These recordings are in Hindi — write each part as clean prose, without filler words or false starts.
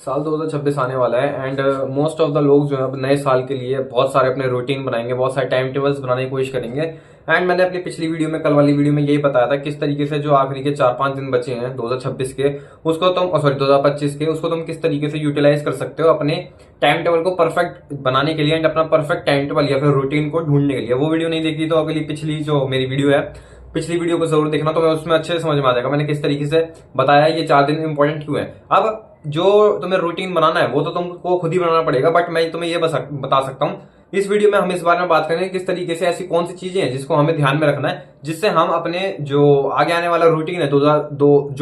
साल 2026 आने वाला है एंड मोस्ट ऑफ द लोग जो है अब नए साल के लिए बहुत सारे अपने रूटीन बनाएंगे, बहुत सारे टाइम टेबल्स बनाने की कोशिश करेंगे। एंड मैंने अपनी पिछली वीडियो में, कल वाली वीडियो में यही बताया था किस तरीके से जो आखिरी के 4-5 दिन बचे हैं 2026 के, उसको तुम 2025 के, उसको तुम किस तरीके से यूटिलाइज कर सकते हो अपने टाइम टेबल को परफेक्ट बनाने के लिए एंड अपना परफेक्ट टाइम टेबल या फिर रूटीन को ढूंढने के लिए। वो वीडियो नहीं देखी तो अगली पिछली जो मेरी वीडियो है, पिछली वीडियो को जरूर देखना, तो मैं उसमें अच्छे से समझ में आ जाएगा मैंने किस तरीके से बताया ये 4 दिन इंपॉर्टेंट क्यों है। अब जो तुम्हें रूटीन बनाना है वो तो तुमको खुद ही बनाना पड़ेगा, बट मैं तुम्हें ये बता सकता हूँ इस वीडियो में हम इस बारे में बात करेंगे किस तरीके से ऐसी कौन सी चीजें हैं जिसको हमें ध्यान में रखना है, जिससे हम अपने जो आगे आने वाला रूटीन है जो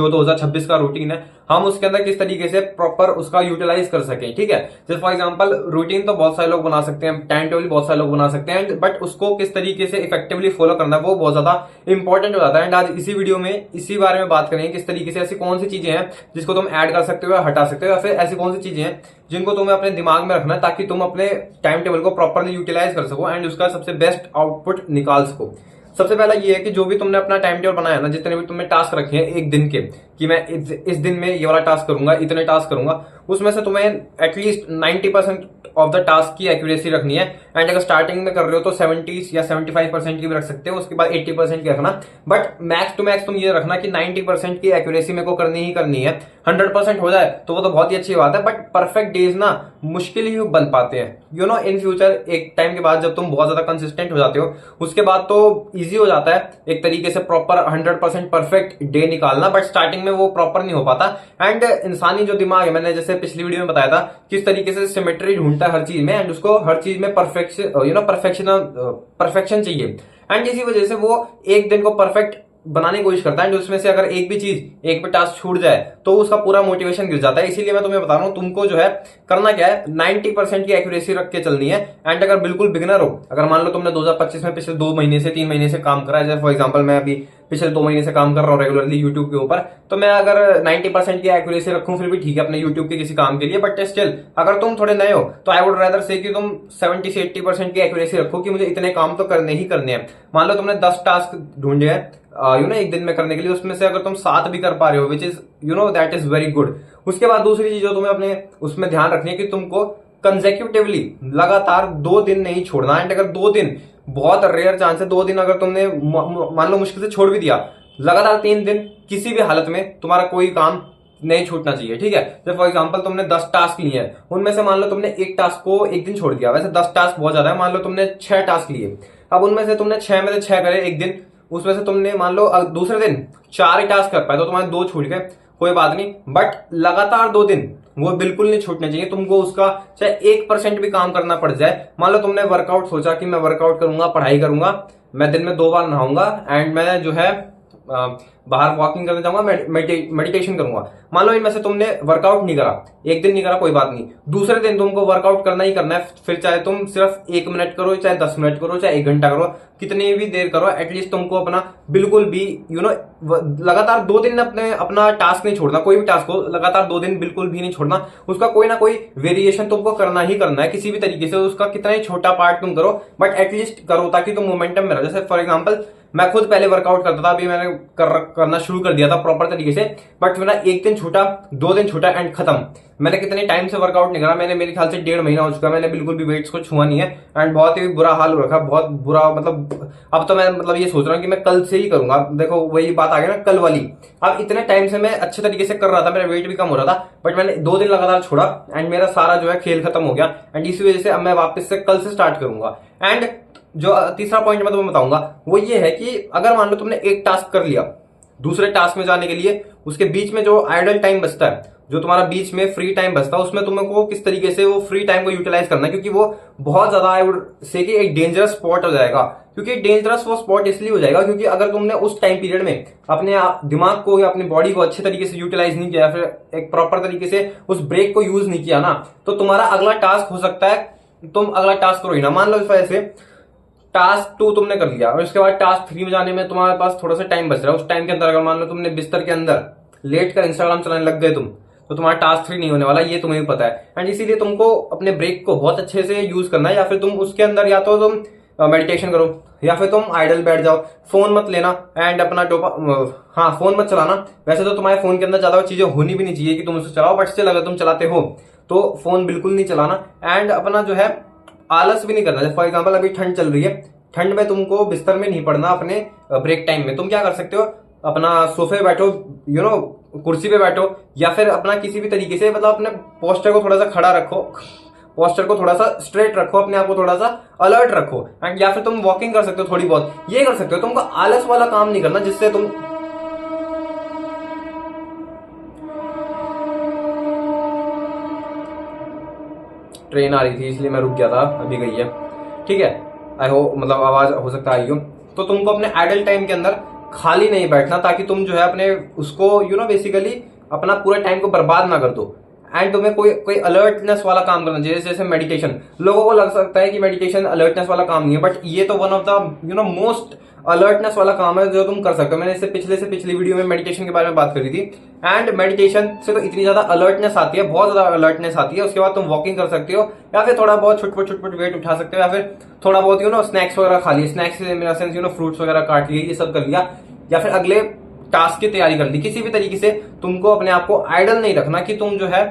2026 का रूटीन है, हम उसके अंदर किस तरीके से प्रॉपर उसका यूटिलाइज कर सकें। ठीक है, जैसे फॉर एग्जांपल रूटीन तो बहुत सारे लोग बना सकते हैं, टाइम टेबल बहुत सारे लोग बना सकते हैं, बट उसको किस तरीके से इफेक्टिवली फॉलो करना है वो बहुत ज्यादा इंपॉर्टेंट हो जाता है। एंड आज इसी वीडियो में इसी बारे में बात करेंगे किस तरीके से ऐसी कौन सी चीजें हैं जिसको तुम ऐड कर सकते हो या हटा सकते हो, या फिर ऐसी कौन सी चीजें हैं जिनको तुम्हें अपने दिमाग में रखना है ताकि तुम अपने टाइम टेबल को प्रॉपरली यूटिलाइज कर सको एंड उसका सबसे बेस्ट आउटपुट निकाल सको। सबसे पहला ये है कि जो भी तुमने अपना टाइम टेबल बनाया ना, जितने भी तुमने टास्क रखे हैं एक दिन के, कि मैं इस दिन में ये वाला टास्क करूंगा, इतने टास्क करूंगा, उसमें से तुम्हें एटलीस्ट 90% ऑफ द टास्क की एक्यूरेसी रखनी है। एंड अगर स्टार्टिंग में कर रहे हो तो 70 या 75% की भी रख सकते हो, उसके बाद 80% की रखना, बट मैक्स टू मैक्स तुम ये रखना कि 90% की एक्यूरेसी मेरे को करनी ही करनी है। 100% हो जाए तो वो तो बहुत ही अच्छी बात है, बट परफेक्ट डेज ना मुश्किल ही बन पाते हैं। इन फ्यूचर एक टाइम के बाद जब तुम बहुत ज्यादा कंसिस्टेंट हो जाते हो उसके बाद तो इजी हो जाता है एक तरीके से प्रॉपर 100% परफेक्ट डे निकालना, बट स्टार्टिंग में वो प्रॉपर नहीं हो पाता। एंड इंसानी जो दिमाग है, मैंने जैसे पिछली वीडियो में बताया था किस तरीके से सिमेट्री ढूंढता है हर चीज में, एंड उसको हर चीज में परफेक्शन चाहिए। एंड इसी वजह से वो एक दिन को परफेक्ट बनाने की कोशिश करता है, उसमें से अगर एक भी टास्क छूट जाए तो उसका पूरा मोटिवेशन गिर जाता है। इसीलिए मैं तुम्हें बता रहा हूं तुमको जो है करना क्या है, 90% की एक्यूरेसी रख के चलनी है। एंड अगर बिल्कुल बिगिनर हो, अगर मान लो तुमने 2025 में पिछले 2 महीने से 3 महीने से काम करा है, जैसे फॉर एग्जाम्पल मैं अभी पिछले 2 महीने से काम कर रहा हूँ रेगुलरली यूट्यूब के ऊपर, तो मैं अगर 90% की एक्यूरेसी रखूं फिर भी ठीक है अपने यूट्यूब के किसी काम के लिए, बट स्टिल अगर तुम थोड़े नए हो तो आई वुड रेदर से कि तुम 70 से 80% की एक्यूरेसी रखो कि मुझे इतने काम तो करने ही करने हैं। मान लो तुमने 10 टास्क ढूंढे हैं एक दिन में करने के लिए, उसमें से अगर तुम 7 भी कर पा रहे हो, which is that is very good. उसके बाद दूसरी चीज जो तुम्हें अपने उसमें ध्यान रखनी है कि तुमको कंसेक्यूटिवली लगातार 2 दिन नहीं छोड़ना। एंड अगर 2 दिन, बहुत रेयर चांस है 2 दिन अगर तुमने मान लो मुश्किल से छोड़ भी दिया, लगातार 3 दिन किसी भी हालत में तुम्हारा कोई काम नहीं छूटना चाहिए। ठीक है, जैसे फॉर एग्जांपल तुमने 10 टास्क लिए हैं, उनमें से मान लो तुमने एक टास्क को एक दिन छोड़ दिया, वैसे 10 टास्क बहुत ज्यादा है, मान लो तुमने 6 टास्क लिए, अब उनमें से तुमने 6 में से 6 करे एक दिन, उसमें से तुमने मान लो दूसरे दिन 4 ही टास्क कर पाए तो तुम्हारे 2 छूट गए, कोई बात नहीं, बट लगातार 2 दिन वो बिल्कुल नहीं छूटने चाहिए। तुमको उसका चाहे 1% भी काम करना पड़ जाए। मान लो तुमने वर्कआउट सोचा कि मैं वर्कआउट करूंगा, पढ़ाई करूंगा, मैं दिन में 2 बार नहाऊंगा एंड मैं जो है बाहर वॉकिंग करने जाऊंगा, मेडिटेशन करूंगा। मान लो इनमें से तुमने वर्कआउट नहीं करा, एक दिन नहीं करा, कोई बात नहीं, दूसरे दिन तुमको वर्कआउट करना ही करना है। फिर चाहे तुम सिर्फ 1 मिनट करो, चाहे 10 मिनट करो, चाहे 1 घंटा करो, कितनी भी देर करो, एटलीस्ट तुमको अपना बिल्कुल भी लगातार 2 दिन अपना टास्क नहीं छोड़ना। कोई भी टास्क हो लगातार 2 दिन बिल्कुल भी नहीं छोड़ना, उसका कोई ना कोई वेरिएशन तुमको करना ही करना है किसी भी तरीके से। उसका कितना ही छोटा पार्ट तुम करो, बट एटलीस्ट करो ताकि तुम मोमेंटम में रहो। जैसे फॉर एग्जाम्पल मैं खुद पहले वर्कआउट करता था, अभी मैंने करना शुरू कर दिया था प्रॉपर तरीके से, बट मेरा 1 दिन छूटा, 2 दिन छूटा एंड खत्म। मैंने कितने टाइम से वर्कआउट नहीं करा, मैंने मेरे ख्याल से 1.5 महीना हो चुका, मैंने बिल्कुल भी वेट्स को छुआ नहीं है एंड बहुत ही बुरा हाल हो रखा, बहुत बुरा। मतलब अब तो मैं ये सोच रहा हूँ कि मैं कल से ही करूंगा। देखो वही बात आ गई ना कल वाली। अब इतने टाइम से मैं अच्छे तरीके से कर रहा था, मेरा वेट भी कम हो रहा था, बट मैंने 2 दिन लगातार छोड़ा एंड मेरा सारा जो है खेल खत्म हो गया। एंड इसी वजह से अब मैं वापस से कल से स्टार्ट करूंगा। एंड जो तीसरा पॉइंट मैं तुम्हें बताऊंगा वो ये है कि अगर मान लो तुमने एक टास्क कर लिया, दूसरे टास्क में जाने के लिए उसके बीच में जो आइडल टाइम बचता है, जो तुम्हारा बीच में फ्री टाइम बचता है, उसमें तुमको किस तरीके से वो फ्री टाइम को यूटिलाइज करना है, क्योंकि वो बहुत ज्यादा आई वुड से कि एक डेंजरस स्पॉट हो जाएगा। क्योंकि डेंजरस वो स्पॉट इसलिए हो जाएगा क्योंकि अगर तुमने उस टाइम पीरियड में अपने दिमाग को या अपनी बॉडी को अच्छे तरीके से यूटिलाइज नहीं किया, फिर एक प्रॉपर तरीके से उस ब्रेक को यूज नहीं किया ना, तो तुम्हारा अगला टास्क हो सकता है तुम अगला टास्क करो ही ना। मान लो इस वजह से टास्क 2 तुमने कर लिया और उसके बाद टास्क 3 में जाने में तुम्हारे पास थोड़ा सा टाइम बच रहा है। उस टाइम के अंदर अगर मान लो तुमने बिस्तर के अंदर लेट कर इंस्टाग्राम चलाने लग गए तुम, तो तुम्हारा टास्क 3 नहीं होने वाला, ये तुम्हें भी पता है। एंड इसीलिए तुमको अपने ब्रेक को बहुत अच्छे से यूज करना है, या फिर तुम उसके अंदर या तो तुम मेडिटेशन करो, या फिर तुम आइडल बैठ जाओ, फोन मत लेना एंड अपना हाँ फोन मत चलाना। वैसे तो तुम्हारे फोन के अंदर ज्यादा चीजें होनी भी नहीं चाहिए कि तुम उसे चलाओ, बट स्टिल अगर तुम चलाते हो तो फोन बिल्कुल नहीं चलाना। एंड अपना जो है आलस भी नहीं करना। फॉर एग्जाम्पल अभी ठंड चल रही है, ठंड में तुमको बिस्तर में नहीं पड़ना, अपने ब्रेक टाइम में तुम क्या कर सकते हो, अपना सोफे पे बैठो, कुर्सी पे बैठो, या फिर अपना किसी भी तरीके से मतलब अपने पोस्चर को थोड़ा सा खड़ा रखो, पोस्चर को थोड़ा सा स्ट्रेट रखो, अपने आप को थोड़ा सा अलर्ट रखो। एंड या फिर तुम वॉकिंग कर सकते हो थोड़ी बहुत, ये कर सकते हो। तुमको आलस वाला काम नहीं करना जिससे तुम ट्रेन आ रही थी इसलिए मैं रुक गया था, अभी गई है, ठीक है। आई हो मतलब आवाज हो सकता आई हो। तो तुमको अपने आइडल टाइम के अंदर खाली नहीं बैठना, ताकि तुम जो है अपने उसको बेसिकली अपना पूरे टाइम को बर्बाद ना कर दो। एंड तुम्हें कोई अलर्टनेस वाला काम करना चाहिए, जैसे मेडिटेशन। लोगों को लग सकता है कि मेडिटेशन अलर्टनेस वाला काम नहीं है, बट ये तो one of the most alertness वाला काम है जो तुम कर सकते हो। मैंने इससे पिछली वीडियो में मेडिटेशन के बारे में बात करी थी। एंड मेडिटेशन से तो इतनी ज्यादा अलर्टनेस आती है, बहुत ज्यादा अलर्टनेस आती है। उसके बाद तुम वॉकिंग कर सकते हो, या फिर थोड़ा बहुत छुटपुट वेट उठा सकते हो, या फिर थोड़ा बहुत स्नैक्स वगैरह खा लिए, स्नैक्स मेरा सेंस फ्रूट्स वगैरह काट लिए, ये सब कर लिया, या फिर अगले टास्क की तैयारी कर ली। किसी भी तरीके से तुमको अपने आप को आइडल नहीं रखना कि तुम जो है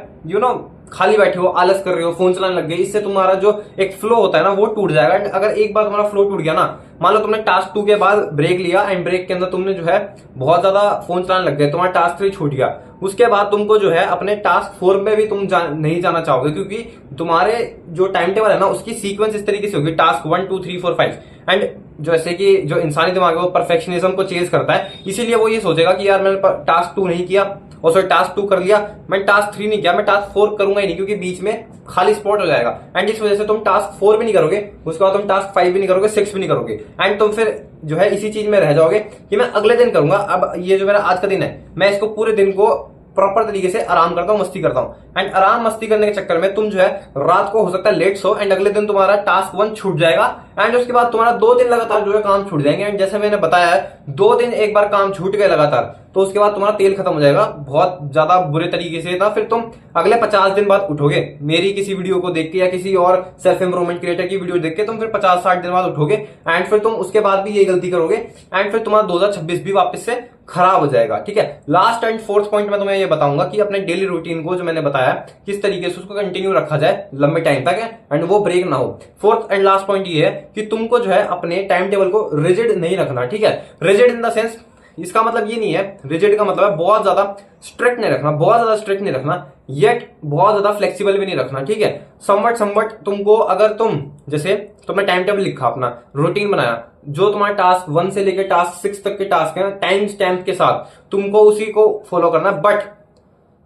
खाली बैठे हो, आलस कर रहे हो, फोन चलाने लग गए। इससे तुम्हारा जो एक फ्लो होता है ना वो टूट जाएगा। अगर एक बार तुम्हारा फ्लो टूट गया ना, मान लो तुमने टास्क 2 के बाद ब्रेक लिया एंड ब्रेक के अंदर तुमने जो है बहुत ज्यादा फोन चलाने लग गए, तुम्हारा टास्क 3 छूट गया। उसके बाद तुमको जो है अपने टास्क 4 में भी तुम नहीं जाना चाहोगे, क्योंकि तुम्हारे जो टाइम टेबल है ना उसकी सीक्वेंस इस तरीके से होगी, टास्क 1 2 3 4 5। एंड जैसे कि जो इंसानी दिमाग है वो परफेक्शनिज्म को चेज करता है, इसीलिए वो ये सोचेगा कि यार मैंने टास्क 2 नहीं किया, और सॉरी टास्क 2 कर लिया, मैं टास्क 3 नहीं किया, मैं टास्क 4 करूंगा ही नहीं, क्योंकि बीच में खाली स्पॉट हो जाएगा। एंड इस वजह से तुम टास्क 4 भी नहीं करोगे, उसके बाद तुम टास्क 5 भी नहीं करोगे, 6 भी नहीं करोगे। एंड तुम फिर जो है इसी चीज में रह जाओगे कि मैं अगले दिन करूंगा। अब ये जो मेरा आज का दिन है, मैं इसको पूरे दिन को प्रॉपर तरीके से आराम करता हूँ, मस्ती करता हूँ। एंड आराम मस्ती करने के चक्कर में तुम जो है रात को हो सकता है लेट सो, एंड अगले दिन तुम्हारा टास्क 1 छूट जाएगा। एंड उसके बाद तुम्हारा 2 दिन लगातार जो है काम छूट जाएंगे। एंड जैसे मैंने बताया है, 2 दिन एक बार काम छूट गए लगातार, तो उसके बाद तुम्हारा तेल खत्म हो जाएगा बहुत ज्यादा बुरे तरीके से ना। फिर तुम अगले 50 दिन बाद उठोगे, मेरी किसी वीडियो को देख के या किसी और सेल्फ इंप्रूवमेंट क्रिएटर की वीडियो देख के तुम फिर 50-60 दिन बाद उठोगे, एंड फिर तुम उसके बाद भी ये गलती करोगे, एंड फिर तुम्हारा 2026 भी वापस से खराब हो जाएगा, ठीक है। लास्ट एंड फोर्थ पॉइंट में तुम्हें ये बताऊंगा कि अपने डेली रूटीन को जो मैंने बताया किस तरीके से उसको कंटिन्यू रखा जाए लंबे टाइम तक है, एंड वो ब्रेक ना हो। फोर्थ एंड लास्ट पॉइंट ये है कि तुमको जो है अपने टाइम टेबल को रिजिड नहीं रखना, ठीक है। रिजिड इन द सेंस, इसका मतलब ये नहीं है, रिजिड का मतलब है बहुत ज्यादा स्ट्रिक्ट नहीं रखना, बहुत ज्यादा स्ट्रिक्ट नहीं रखना, येट बहुत ज्यादा फ्लेक्सिबल भी नहीं रखना, ठीक है। समवट तुमको, अगर तुम जैसे तुमने टाइम टेबल लिखा, अपना रूटीन बनाया, जो तुम्हारा टास्क 1 से लेकर टास्क 6 तक के टास्क है, टाइम स्टैम्प के साथ तुमको उसी को फॉलो करना। बट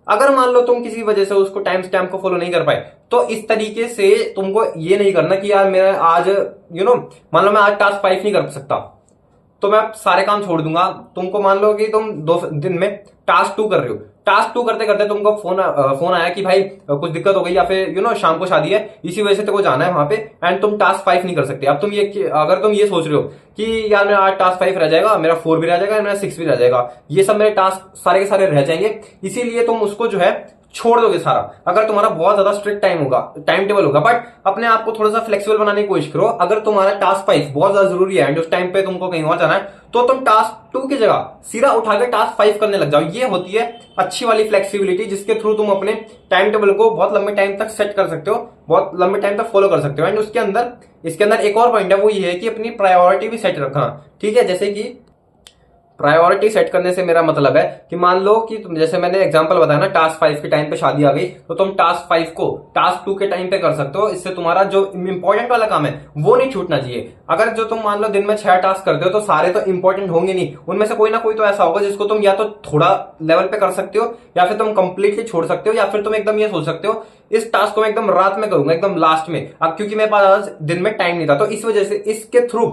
अगर मान लो तुम किसी वजह से उसको टाइम स्टैम्प को फॉलो नहीं कर पाए, तो इस तरीके से तुमको ये नहीं करना कि यार मेरा आज मान लो मैं आज टास्क 5 नहीं कर सकता तो मैं सारे काम छोड़ दूंगा। तुमको मान लो कि तुम 2 दिन में टास्क 2 कर रहे हो, टास्क 2 करते करते तुमको फोन आया कि भाई कुछ दिक्कत हो गई, या फिर शाम को शादी है, इसी वजह से तुमको जाना है वहां पे, एंड तुम टास्क 5 नहीं कर सकते। अब अगर तुम ये सोच रहे हो कि यार मेरा आज टास्क 5 रह जाएगा, मेरा 4 भी रह जाएगा, मेरा 6 भी रह जाएगा, ये सब मेरे टास्क सारे के सारे रह जाएंगे, इसीलिए तुम उसको जो है छोड़ दोगे सारा। अगर तुम्हारा बहुत ज्यादा स्ट्रिक्ट टाइम टेबल होगा, बट अपने आप को थोड़ा सा फ्लेक्सिबल बनाने की कोशिश करो। अगर तुम्हारा टास्क 5 बहुत ज्यादा जरूरी है एंड उस टाइम पे तुमको कहीं और जाना है, तो तुम टास्क 2 की जगह सीधा उठा के टास्क 5 करने लग जाओ। ये होती है अच्छी वाली फ्लेक्सिबिलिटी, जिसके थ्रू तुम अपने टाइम टेबल को बहुत लंबे टाइम तक सेट कर सकते हो, बहुत लंबे टाइम तक फॉलो कर सकते हो। एंड इसके अंदर एक और पॉइंट है, वो ये है कि अपनी प्रायोरिटी भी सेट रखना, ठीक है। जैसे कि प्रायोरिटी सेट करने से मेरा मतलब है कि मान लो कि तुम, जैसे मैंने एग्जांपल बताया ना, टास्क 5 के टाइम पे शादी आ गई, तो तुम टास्क 5 को टास्क 2 के टाइम पे कर सकते हो। इससे तुम्हारा जो इंपॉर्टेंट वाला काम है वो नहीं छूटना चाहिए। अगर जो तुम मान लो दिन में 6 टास्क करते हो, तो सारे तो इंपॉर्टेंट होंगे नहीं, उनमें से कोई ना कोई तो ऐसा होगा जिसको तुम या तो थोड़ा लेवल पे कर सकते हो, या फिर तुम कंप्लीटली छोड़ सकते हो, या फिर तुम एकदम ये सोच सकते हो इस टास्क को मैं एकदम रात में करूंगा, एकदम लास्ट में। अब क्योंकि मेरे पास आज दिन में टाइम नहीं था, तो इस वजह से इसके थ्रू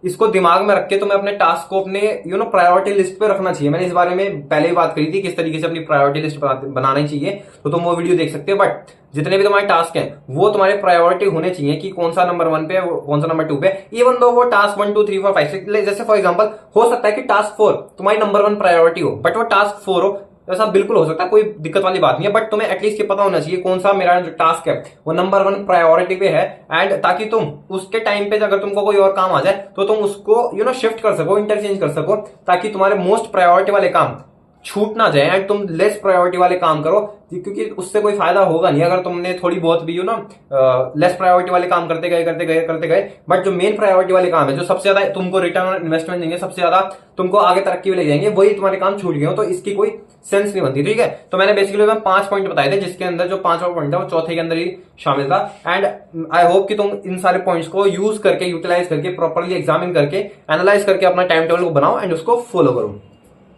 इसको दिमाग में रख के तुम्हें अपने टास्क को अपने प्रायोरिटी लिस्ट पे रखना चाहिए। मैंने इस बारे में पहले ही बात करी थी किस तरीके से अपनी प्रायोरिटी लिस्ट बनानी चाहिए, तो तुम वो वीडियो देख सकते हो। बट जितने भी तुम्हारे टास्क हैं वो तुम्हारे प्रायोरिटी होने चाहिए कि कौन सा नंबर 1 पे, कौन सा नंबर 2 पे, इवन दो वो टास्क 1 2 3 4 5 6। जैसे फॉर एग्जांपल हो सकता है कि टास्क 4 तुम्हारी नंबर 1 प्रायोरिटी हो, बट वो टास्क 4 हो, ऐसा बिल्कुल हो सकता है, कोई दिक्कत वाली बात नहीं है, बट तुम्हें एटलीस्ट ये पता होना चाहिए कौन सा मेरा जो टास्क है वो नंबर 1 प्रायोरिटी पे है, एंड ताकि तुम उसके टाइम पे अगर तुमको कोई और काम आ जाए तो तुम उसको शिफ्ट कर सको, इंटरचेंज कर सको, ताकि तुम्हारे मोस्ट प्रायोरिटी वाले काम छूट ना जाए एंड तुम लेस प्रायोरिटी वाले काम करो, क्योंकि उससे कोई फायदा होगा नहीं अगर तुमने थोड़ी बहुत भी लेस प्रायोरिटी वाले काम करते गए, बट जो मेन प्रायोरिटी वाले काम है, जो सबसे ज्यादा तुमको रिटर्न ऑन इन्वेस्टमेंट देंगे, सबसे ज्यादा तुमको आगे तरक्की में ले जाएंगे, वही तुम्हारे काम छूट गए हो, तो इसकी कोई सेंस नहीं बनती। ठीक है, तो मैंने बेसिकली 5 पॉइंट बताए थे, जिसके अंदर जो 5वां पॉइंट था वो चौथे के अंदर ही शामिल था, एंड आई होप कि तुम इन सारे पॉइंट्स को यूज करके, यूटिलाइज करके, प्रॉपरली एग्जामिन करके, एनालाइज करके अपना टाइम टेबल को बनाओ एंड उसको फॉलो करो।